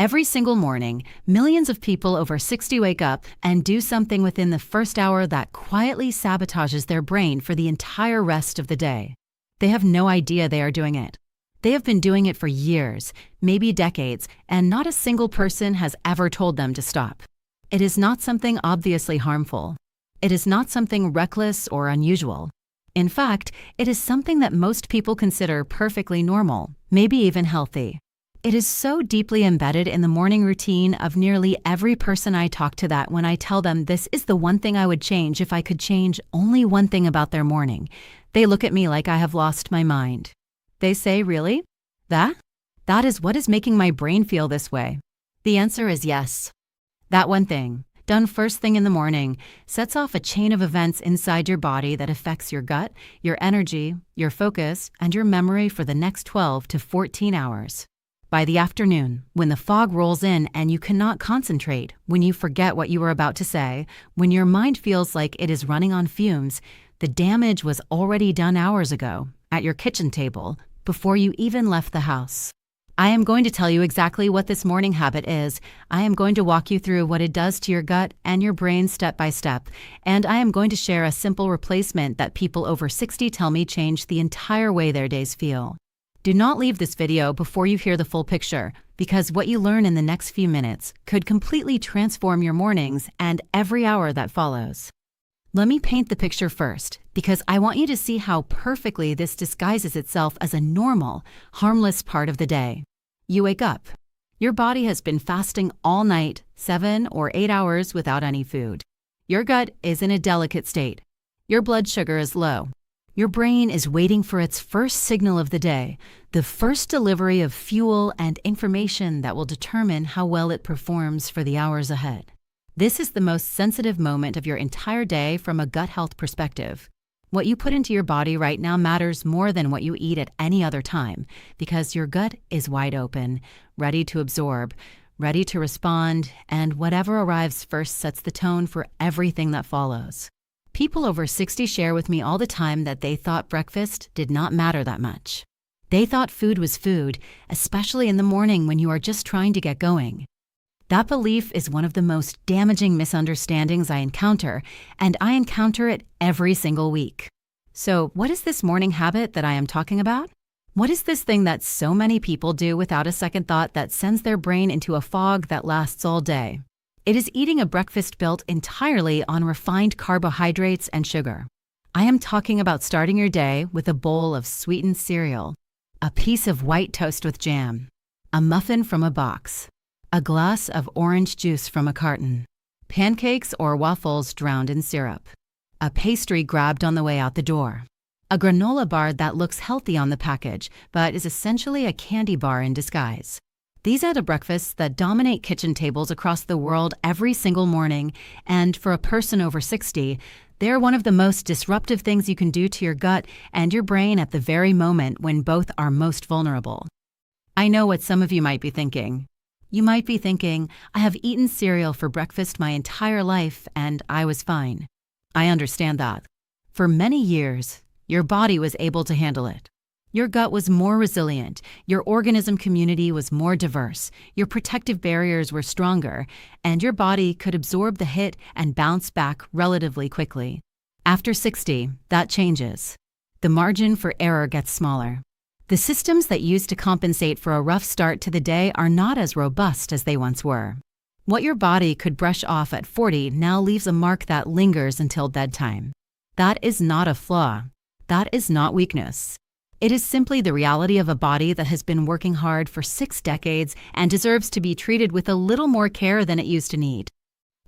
Every single morning, millions of people over 60 wake up and do something within the first hour that quietly sabotages their brain for the entire rest of the day. They have no idea they are doing it. They have been doing it for years, maybe decades, and not a single person has ever told them to stop. It is not something obviously harmful. It is not something reckless or unusual. In fact, it is something that most people consider perfectly normal, maybe even healthy. It is so deeply embedded in the morning routine of nearly every person I talk to that when I tell them this is the one thing I would change if I could change only one thing about their morning, they look at me like I have lost my mind. They say, "Really? That is what is making my brain feel this way." The answer is yes. That one thing, done first thing in the morning, sets off a chain of events inside your body that affects your gut, your energy, your focus, and your memory for the next 12 to 14 hours. By the afternoon, when the fog rolls in and you cannot concentrate, when you forget what you were about to say, when your mind feels like it is running on fumes, the damage was already done hours ago, at your kitchen table, before you even left the house. I am going to tell you exactly what this morning habit is. I am going to walk you through what it does to your gut and your brain step by step, and I am going to share a simple replacement that people over 60 tell me changed the entire way their days feel. Do not leave this video before you hear the full picture, because what you learn in the next few minutes could completely transform your mornings and every hour that follows. Let me paint the picture first, because I want you to see how perfectly this disguises itself as a normal, harmless part of the day. You wake up. Your body has been fasting all night, 7 or 8 hours without any food. Your gut is in a delicate state. Your blood sugar is low. Your brain is waiting for its first signal of the day, the first delivery of fuel and information that will determine how well it performs for the hours ahead. This is the most sensitive moment of your entire day from a gut health perspective. What you put into your body right now matters more than what you eat at any other time, because your gut is wide open, ready to absorb, ready to respond, and whatever arrives first sets the tone for everything that follows. People over 60 share with me all the time that they thought breakfast did not matter that much. They thought food was food, especially in the morning when you are just trying to get going. That belief is one of the most damaging misunderstandings I encounter, and I encounter it every single week. So, what is this morning habit that I am talking about? What is this thing that so many people do without a second thought that sends their brain into a fog that lasts all day? It is eating a breakfast built entirely on refined carbohydrates and sugar. I am talking about starting your day with a bowl of sweetened cereal, a piece of white toast with jam, a muffin from a box, a glass of orange juice from a carton, pancakes or waffles drowned in syrup, a pastry grabbed on the way out the door, a granola bar that looks healthy on the package but is essentially a candy bar in disguise. These add up breakfasts that dominate kitchen tables across the world every single morning, and for a person over 60, they're one of the most disruptive things you can do to your gut and your brain at the very moment when both are most vulnerable. I know what some of you might be thinking. You might be thinking, I have eaten cereal for breakfast my entire life and I was fine. I understand that. For many years, your body was able to handle it. Your gut was more resilient, your organism community was more diverse, your protective barriers were stronger, and your body could absorb the hit and bounce back relatively quickly. After 60, that changes. The margin for error gets smaller. The systems that used to compensate for a rough start to the day are not as robust as they once were. What your body could brush off at 40 now leaves a mark that lingers until bedtime. That is not a flaw. That is not weakness. It is simply the reality of a body that has been working hard for 6 decades and deserves to be treated with a little more care than it used to need.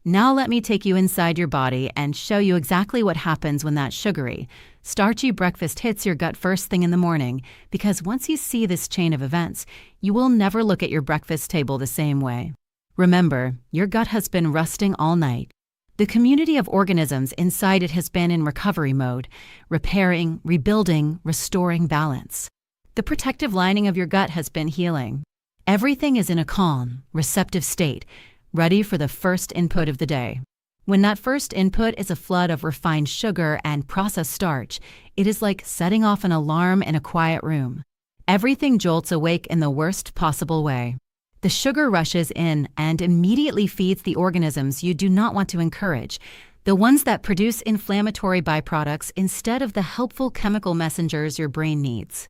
Now let me take you inside your body and show you exactly what happens when that sugary, starchy breakfast hits your gut first thing in the morning, because once you see this chain of events, you will never look at your breakfast table the same way. Remember, your gut has been rusting all night. The community of organisms inside it has been in recovery mode, repairing, rebuilding, restoring balance. The protective lining of your gut has been healing. Everything is in a calm, receptive state, ready for the first input of the day. When that first input is a flood of refined sugar and processed starch, it is like setting off an alarm in a quiet room. Everything jolts awake in the worst possible way. The sugar rushes in and immediately feeds the organisms you do not want to encourage, the ones that produce inflammatory byproducts instead of the helpful chemical messengers your brain needs.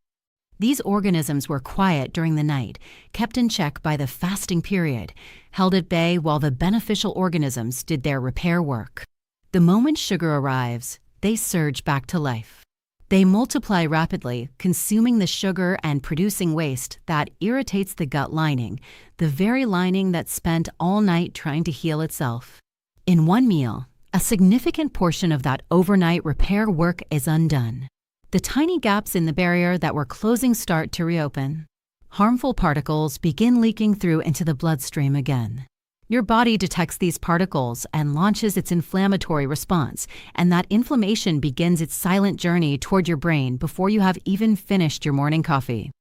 These organisms were quiet during the night, kept in check by the fasting period, held at bay while the beneficial organisms did their repair work. The moment sugar arrives, they surge back to life. They multiply rapidly, consuming the sugar and producing waste that irritates the gut lining, the very lining that spent all night trying to heal itself. In one meal, a significant portion of that overnight repair work is undone. The tiny gaps in the barrier that were closing start to reopen. Harmful particles begin leaking through into the bloodstream again. Your body detects these particles and launches its inflammatory response, and that inflammation begins its silent journey toward your brain before you have even finished your morning coffee.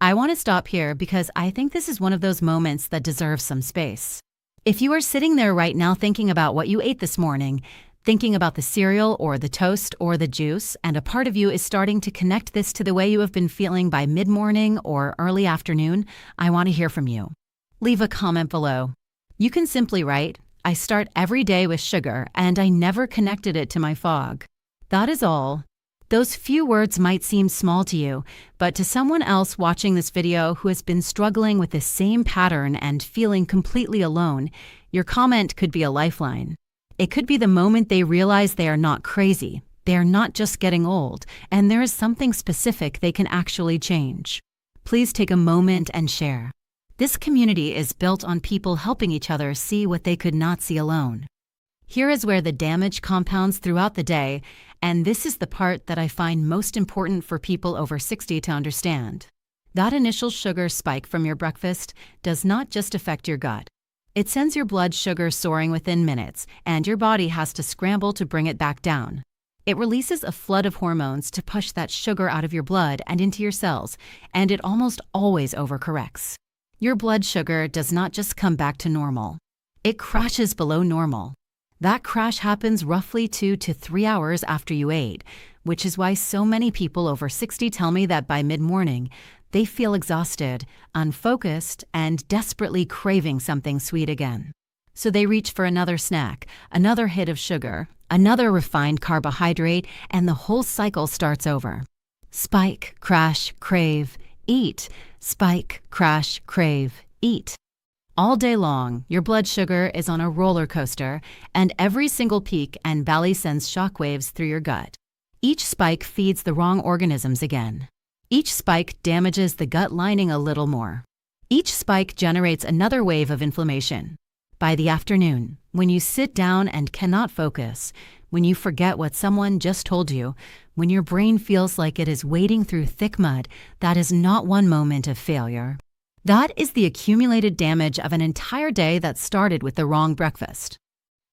I want to stop here because I think this is one of those moments that deserves some space. If you are sitting there right now thinking about what you ate this morning, thinking about the cereal or the toast or the juice, and a part of you is starting to connect this to the way you have been feeling by mid-morning or early afternoon, I want to hear from you. Leave a comment below. You can simply write, "I start every day with sugar and I never connected it to my fog." That is all. Those few words might seem small to you, but to someone else watching this video who has been struggling with the same pattern and feeling completely alone, your comment could be a lifeline. It could be the moment they realize they are not crazy, they are not just getting old, and there is something specific they can actually change. Please take a moment and share. This community is built on people helping each other see what they could not see alone. Here is where the damage compounds throughout the day, and this is the part that I find most important for people over 60 to understand. That initial sugar spike from your breakfast does not just affect your gut. It sends your blood sugar soaring within minutes, and your body has to scramble to bring it back down. It releases a flood of hormones to push that sugar out of your blood and into your cells, and it almost always overcorrects. Your blood sugar does not just come back to normal. It crashes below normal. That crash happens roughly 2 to 3 hours after you ate, which is why so many people over 60 tell me that by mid-morning, they feel exhausted, unfocused, and desperately craving something sweet again. So they reach for another snack, another hit of sugar, another refined carbohydrate, and the whole cycle starts over. Spike, crash, crave, eat. Spike, crash, crave, eat. All day long, your blood sugar is on a roller coaster, and every single peak and valley sends shockwaves through your gut. Each spike feeds the wrong organisms again. Each spike damages the gut lining a little more. Each spike generates another wave of inflammation. By the afternoon, when you sit down and cannot focus, when you forget what someone just told you, when your brain feels like it is wading through thick mud, that is not one moment of failure. That is the accumulated damage of an entire day that started with the wrong breakfast.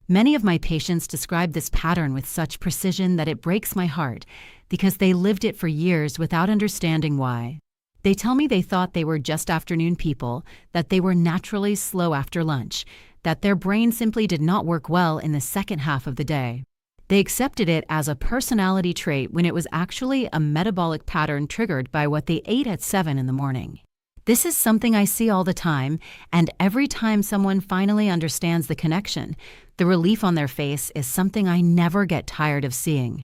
Many of my patients describe this pattern with such precision that it breaks my heart because they lived it for years without understanding why. They tell me they thought they were just afternoon people, that they were naturally slow after lunch, that their brain simply did not work well in the second half of the day. They accepted it as a personality trait when it was actually a metabolic pattern triggered by what they ate at 7 in the morning. This is something I see all the time, and every time someone finally understands the connection, the relief on their face is something I never get tired of seeing.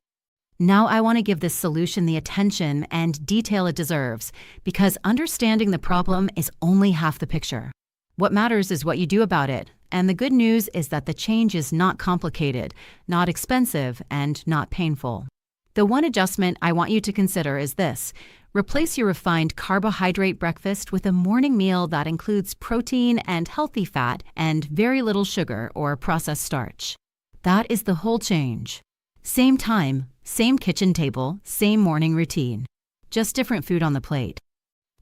Now I want to give this solution the attention and detail it deserves, because understanding the problem is only half the picture. What matters is what you do about it, and the good news is that the change is not complicated, not expensive, and not painful. The one adjustment I want you to consider is this. Replace your refined carbohydrate breakfast with a morning meal that includes protein and healthy fat and very little sugar or processed starch. That is the whole change. Same time, same kitchen table, same morning routine. Just different food on the plate.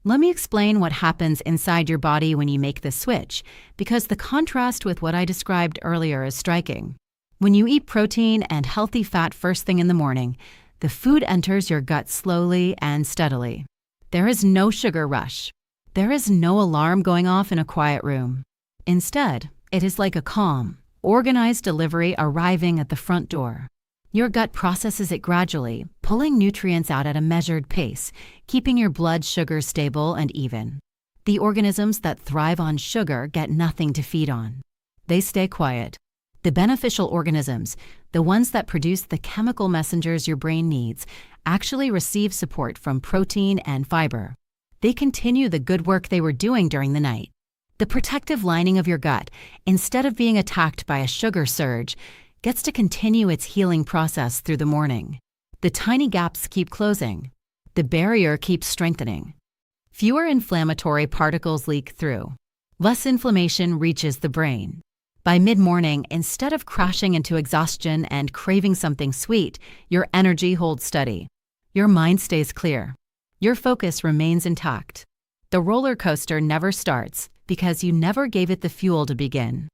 Let me explain what happens inside your body when you make this switch, because the contrast with what I described earlier is striking. When you eat protein and healthy fat first thing in the morning, the food enters your gut slowly and steadily. There is no sugar rush. There is no alarm going off in a quiet room. Instead, it is like a calm, organized delivery arriving at the front door. Your gut processes it gradually, pulling nutrients out at a measured pace, keeping your blood sugar stable and even. The organisms that thrive on sugar get nothing to feed on. They stay quiet. The beneficial organisms, the ones that produce the chemical messengers your brain needs, actually receive support from protein and fiber. They continue the good work they were doing during the night. The protective lining of your gut, instead of being attacked by a sugar surge, gets to continue its healing process through the morning. The tiny gaps keep closing. The barrier keeps strengthening. Fewer inflammatory particles leak through. Less inflammation reaches the brain. By mid-morning, instead of crashing into exhaustion and craving something sweet, your energy holds steady. Your mind stays clear. Your focus remains intact. The roller coaster never starts because you never gave it the fuel to begin.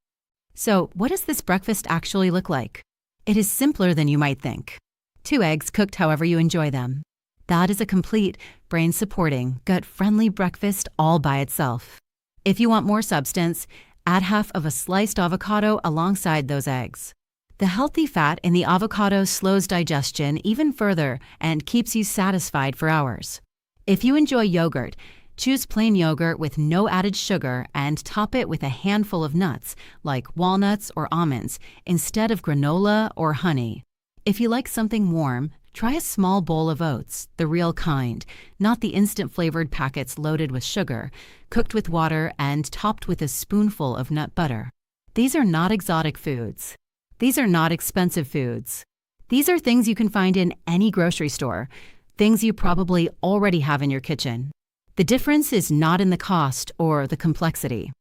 So, what does this breakfast actually look like? It is simpler than you might think. 2 eggs cooked however you enjoy them. That is a complete, brain-supporting, gut-friendly breakfast all by itself. If you want more substance, add half of a sliced avocado alongside those eggs. The healthy fat in the avocado slows digestion even further and keeps you satisfied for hours. If you enjoy yogurt, choose plain yogurt with no added sugar and top it with a handful of nuts, like walnuts or almonds, instead of granola or honey. If you like something warm, try a small bowl of oats, the real kind, not the instant-flavored packets loaded with sugar, cooked with water and topped with a spoonful of nut butter. These are not exotic foods. These are not expensive foods. These are things you can find in any grocery store, things you probably already have in your kitchen. The difference is not in the cost or the complexity.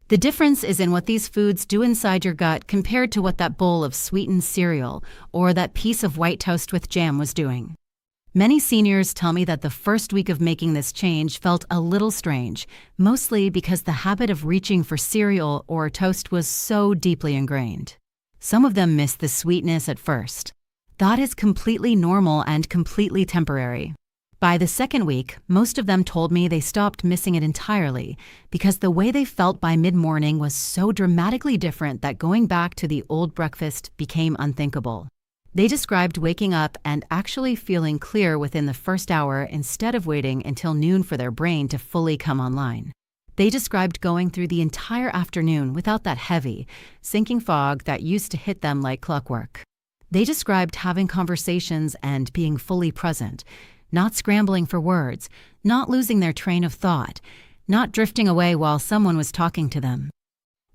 The difference is in what these foods do inside your gut compared to what that bowl of sweetened cereal or that piece of white toast with jam was doing. Many seniors tell me that the first week of making this change felt a little strange, mostly because the habit of reaching for cereal or toast was so deeply ingrained. Some of them miss the sweetness at first. That is completely normal and completely temporary. By the second week, most of them told me they stopped missing it entirely because the way they felt by mid-morning was so dramatically different that going back to the old breakfast became unthinkable. They described waking up and actually feeling clear within the first hour instead of waiting until noon for their brain to fully come online. They described going through the entire afternoon without that heavy, sinking fog that used to hit them like clockwork. They described having conversations and being fully present, not scrambling for words, not losing their train of thought, not drifting away while someone was talking to them.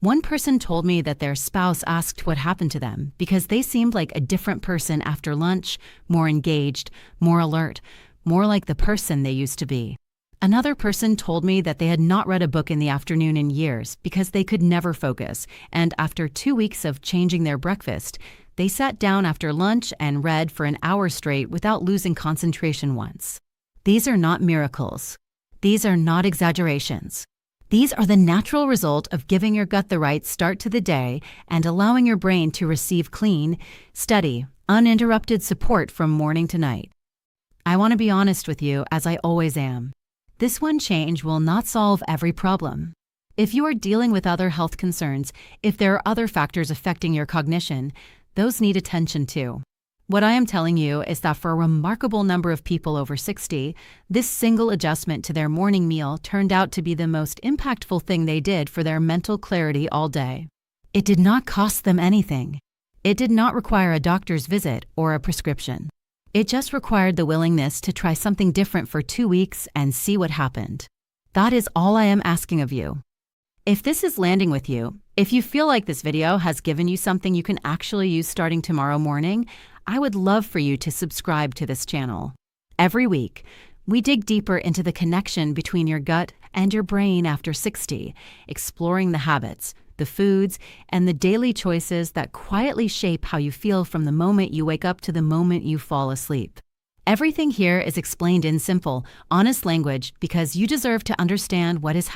One person told me that their spouse asked what happened to them because they seemed like a different person after lunch, more engaged, more alert, more like the person they used to be. Another person told me that they had not read a book in the afternoon in years because they could never focus, and after 2 weeks of changing their breakfast, they sat down after lunch and read for an hour straight without losing concentration once. These are not miracles. These are not exaggerations. These are the natural result of giving your gut the right start to the day and allowing your brain to receive clean, steady, uninterrupted support from morning to night. I want to be honest with you, as I always am. This one change will not solve every problem. If you are dealing with other health concerns, if there are other factors affecting your cognition, those need attention too. What I am telling you is that for a remarkable number of people over 60, this single adjustment to their morning meal turned out to be the most impactful thing they did for their mental clarity all day. It did not cost them anything. It did not require a doctor's visit or a prescription. It just required the willingness to try something different for 2 weeks and see what happened. That is all I am asking of you. If this is landing with you, if you feel like this video has given you something you can actually use starting tomorrow morning, I would love for you to subscribe to this channel. Every week, we dig deeper into the connection between your gut and your brain after 60, exploring the habits, the foods, and the daily choices that quietly shape how you feel from the moment you wake up to the moment you fall asleep. Everything here is explained in simple, honest language because you deserve to understand what is happening